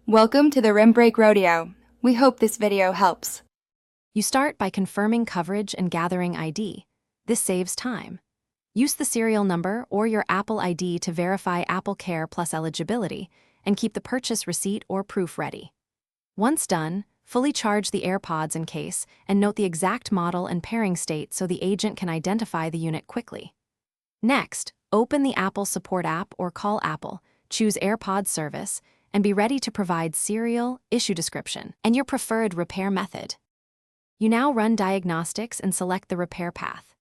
Welcome to the Rim Break Rodeo. We hope this video helps. You start by confirming coverage and gathering ID. This saves time. Use the serial number or your Apple ID to verify Applecare Plus eligibility and keep the purchase receipt or proof ready. Once done, fully charge the AirPods in case and note the exact model and pairing state so the agent can identify the unit quickly. Next, open the Apple Support app or call Apple, choose AirPods service, and be ready to provide serial, issue description, and your preferred repair method. You now run diagnostics and select the repair path.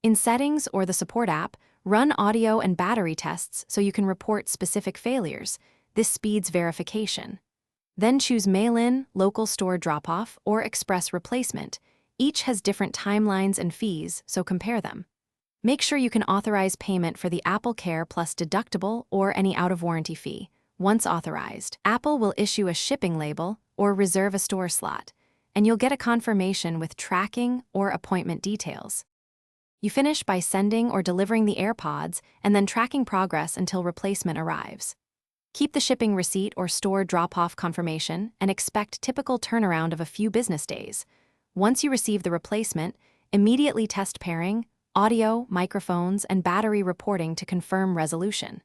In Settings or the Support app, run audio and battery tests so you can report specific failures. This speeds verification. Then choose Mail-in, Local Store Drop-off, or Express Replacement. Each has different timelines and fees, so compare them. Make sure you can authorize payment for the Applecare Plus deductible or any out-of-warranty fee. Once authorized, Apple will issue a shipping label or reserve a store slot, and you'll get a confirmation with tracking or appointment details. You finish by sending or delivering the AirPods and then tracking progress until replacement arrives. Keep the shipping receipt or store drop-off confirmation and expect typical turnaround of a few business days. Once you receive the replacement, immediately test pairing, audio, microphones, and battery reporting to confirm resolution.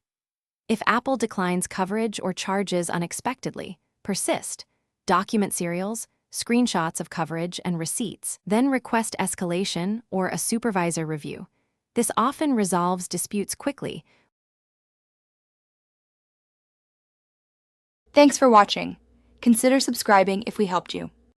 If Apple declines coverage or charges unexpectedly, persist, document serials, screenshots of coverage, and receipts, then request escalation or a supervisor review. This often resolves disputes quickly. Thanks for watching. Consider subscribing if we helped you.